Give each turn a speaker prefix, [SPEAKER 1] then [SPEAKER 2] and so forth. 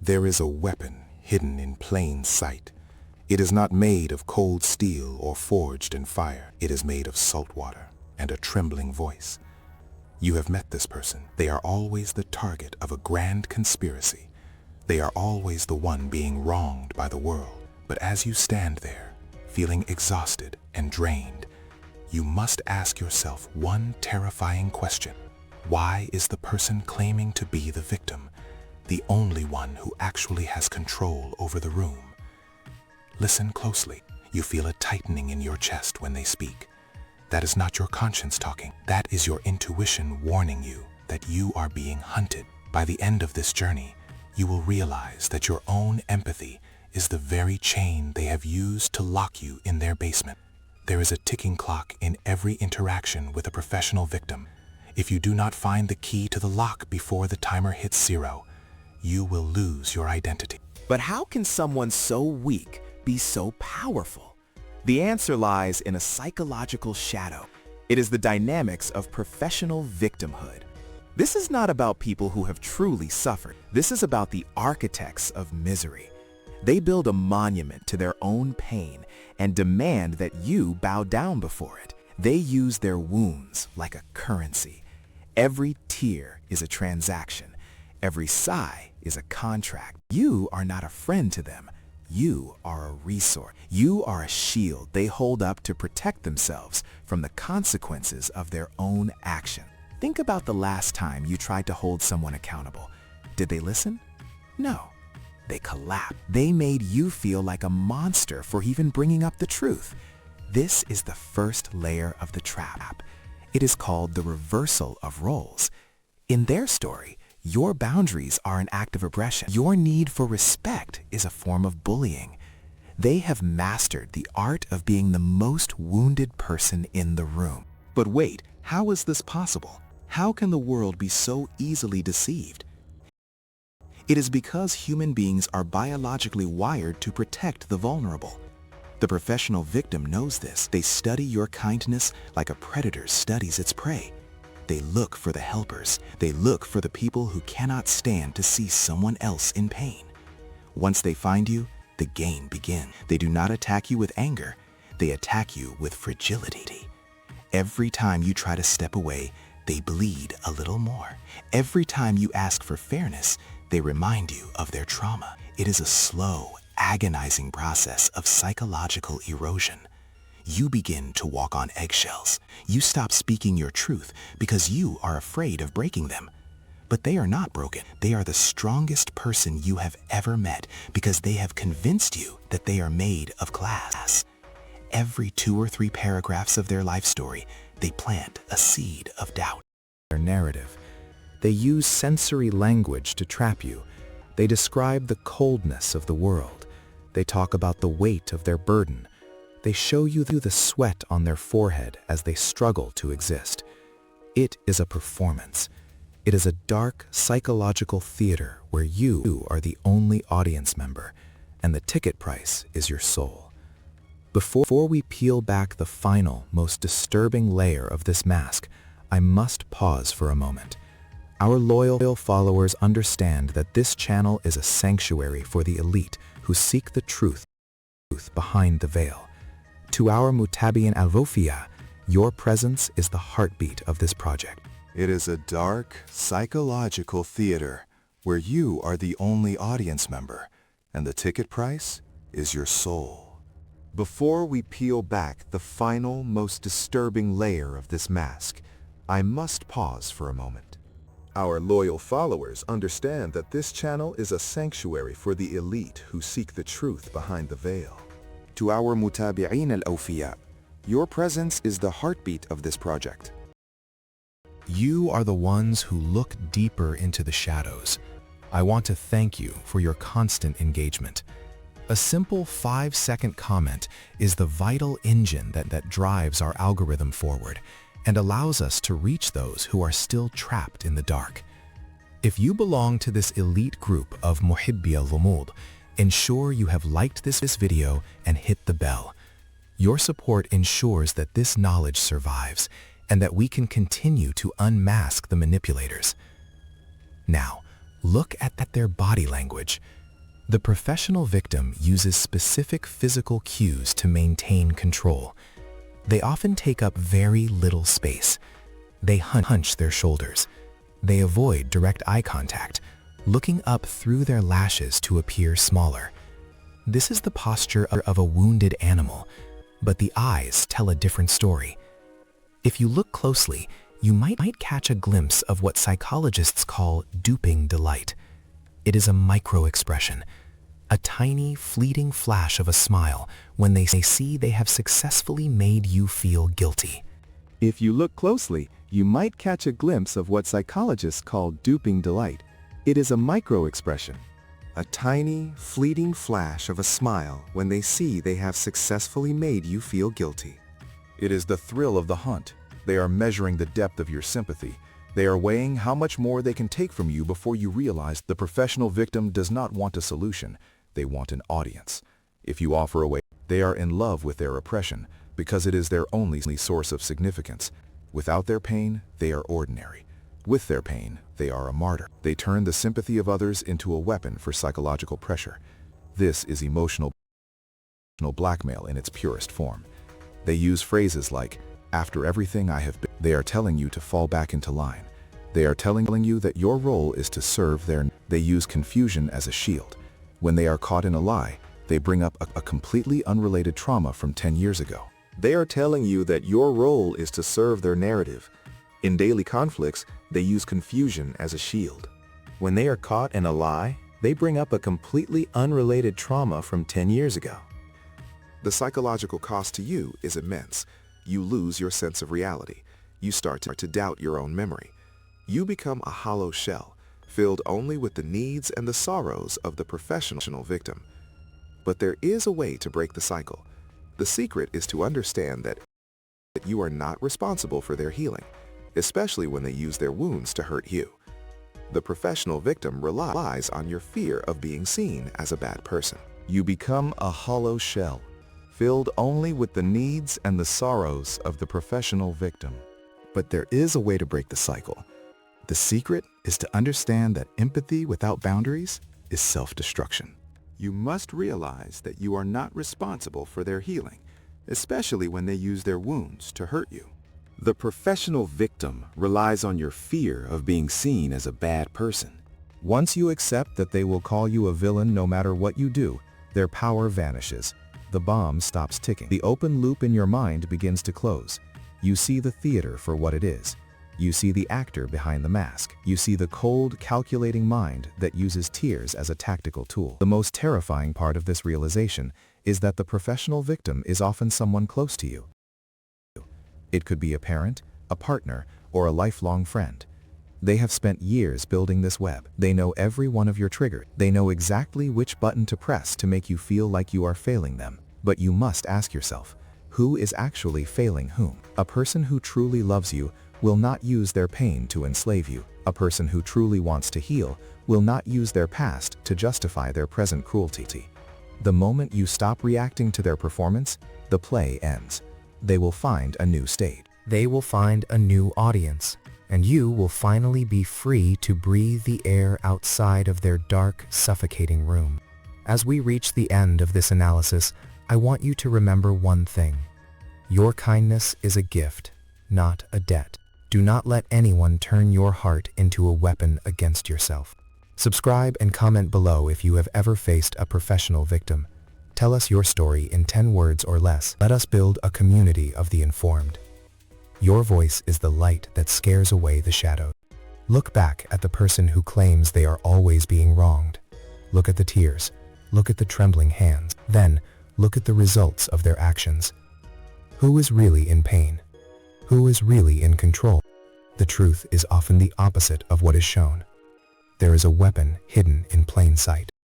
[SPEAKER 1] There is a weapon hidden in plain sight. It is not made of cold steel or forged in fire. It is made of salt water and a trembling voice. You have met this person. They are always the target of a grand conspiracy. They are always the one being wronged by the world. But as you stand there, feeling exhausted and drained, you must ask yourself one terrifying question. Why is the person claiming to be the victim the only one who actually has control over the room? Listen closely. You feel a tightening in your chest when they speak. That is not your conscience talking. That is your intuition warning you that you are being hunted. By the end of this journey, you will realize that your own empathy is the very chain they have used to lock you in their basement. There is a ticking clock in every interaction with a professional victim. If you do not find the key to the lock before the timer hits 0, you will lose your identity.
[SPEAKER 2] But how can someone so weak be so powerful? The answer lies in a psychological shadow. It is the dynamics of professional victimhood. This is not about people who have truly suffered. This is about the architects of misery. They build a monument to their own pain and demand that you bow down before it. They use their wounds like a currency. Every tear is a transaction. Every sigh is a contract. You are not a friend to them. You are a resource. You are a shield they hold up to protect themselves from the consequences of their own action. Think about the last time you tried to hold someone accountable. Did they listen? No. They collapsed. They made you feel like a monster for even bringing up the truth. This is the first layer of the trap. It is called the reversal of roles. In their story, your boundaries are an act of aggression. Your need for respect is a form of bullying. They have mastered the art of being the most wounded person in the room.
[SPEAKER 1] But wait, how is this possible? How can the world be so easily deceived? It is because human beings are biologically wired to protect the vulnerable. The professional victim knows this. They study your kindness like a predator studies its prey. They look for the helpers. They look for the people who cannot stand to see someone else in pain. Once they find you, the game begins. They do not attack you with anger. They attack you with fragility. Every time you try to step away, they bleed a little more. Every time you ask for fairness, they remind you of their trauma. It is a slow, agonizing process of psychological erosion. You begin to walk on eggshells. You stop speaking your truth because you are afraid of breaking them. But they are not broken. They are the strongest person you have ever met because they have convinced you that they are made of glass. Every 2 or 3 paragraphs of their life story, they plant a seed of doubt.
[SPEAKER 3] Their narrative. They use sensory language to trap you. They describe the coldness of the world. They talk about the weight of their burden. They show you the sweat on their forehead as they struggle to exist. It is a performance. It is a dark psychological theater where you are the only audience member, and the ticket price is your soul. Before we peel back the final, most disturbing layer of this mask, I must pause for a moment. Our loyal followers understand that this channel is a sanctuary for the elite who seek the truth behind the veil. To our Mutabi'in al-Wofia, your presence is the heartbeat of this project.
[SPEAKER 1] It is a dark, psychological theater where you are the only audience member, and the ticket price is your soul. Before we peel back the final, most disturbing layer of this mask, I must pause for a moment. Our loyal followers understand that this channel is a sanctuary for the elite who seek the truth behind the veil. To our Mutabi'in al-Awfiya, your presence is the heartbeat of this project.
[SPEAKER 3] You are the ones who look deeper into the shadows. I want to thank you for your constant engagement. A simple 5-second comment is the vital engine that drives our algorithm forward and allows us to reach those who are still trapped in the dark. If you belong to this elite group of Muhibbi al-Ghumud, ensure you have liked this video and hit the bell. Your support ensures that this knowledge survives and that we can continue to unmask the manipulators. Now, look at their body language. The professional victim uses specific physical cues to maintain control. They often take up very little space. They hunch their shoulders. They avoid direct eye contact, looking up through their lashes to appear smaller. This is the posture of a wounded animal, but the eyes tell a different story. If you look closely, you might catch a glimpse of what psychologists call duping delight. It is a micro-expression, a tiny, fleeting flash of a smile when they see they have successfully made you feel guilty.
[SPEAKER 2] If you look closely, you might catch a glimpse of what psychologists call duping delight. It is a micro-expression, a tiny, fleeting flash of a smile when they see they have successfully made you feel guilty.
[SPEAKER 4] It is the thrill of the hunt. They are measuring the depth of your sympathy. They are weighing how much more they can take from you before you realize the professional victim does not want a solution. They want an audience. If you offer away, they are in love with their oppression because it is their only source of significance. Without their pain, they are ordinary. With their pain, they are a martyr. They turn the sympathy of others into a weapon for psychological pressure. This is emotional blackmail in its purest form. They use phrases like, "After everything I have been," they are telling you to fall back into line. They are telling you that your role is to serve their. They use confusion as a shield. When they are caught in a lie, they bring up a completely unrelated trauma from 10 years ago.
[SPEAKER 2] They are telling you that your role is to serve their narrative. In daily conflicts, they use confusion as a shield. When they are caught in a lie, they bring up a completely unrelated trauma from 10 years ago. The psychological cost to you is immense. You lose your sense of reality. You start to doubt your own memory. You become a hollow shell, filled only with the needs and the sorrows of the professional victim. But there is a way to break the cycle. The secret is to understand that you are not responsible for their healing, especially when they use their wounds to hurt you. The professional victim relies on your fear of being seen as a bad person.
[SPEAKER 4] You become a hollow shell, filled only with the needs and the sorrows of the professional victim.
[SPEAKER 1] But there is a way to break the cycle. The secret is to understand that empathy without boundaries is self-destruction.
[SPEAKER 4] You must realize that you are not responsible for their healing, especially when they use their wounds to hurt you.
[SPEAKER 2] The professional victim relies on your fear of being seen as a bad person.
[SPEAKER 3] Once you accept that they will call you a villain no matter what you do, their power vanishes. The bomb stops ticking. The open loop in your mind begins to close. You see the theater for what it is. You see the actor behind the mask. You see the cold, calculating mind that uses tears as a tactical tool. The most terrifying part of this realization is that the professional victim is often someone close to you. It could be a parent, a partner, or a lifelong friend. They have spent years building this web. They know every one of your triggers. They know exactly which button to press to make you feel like you are failing them. But you must ask yourself, who is actually failing whom? A person who truly loves you will not use their pain to enslave you. A person who truly wants to heal will not use their past to justify their present cruelty. The moment you stop reacting to their performance, the play ends. They will find a new stage. They will find a new audience, and you will finally be free to breathe the air outside of their dark, suffocating room. As we reach the end of this analysis, I want you to remember one thing. Your kindness is a gift, not a debt. Do not let anyone turn your heart into a weapon against yourself. Subscribe and comment below if you have ever faced a professional victim. Tell us your story in 10 words or less. Let us build a community of the informed. Your voice is the light that scares away the shadows. Look back at the person who claims they are always being wronged. Look at the tears. Look at the trembling hands. Then, look at the results of their actions. Who is really in pain? Who is really in control? The truth is often the opposite of what is shown. There is a weapon hidden in plain sight.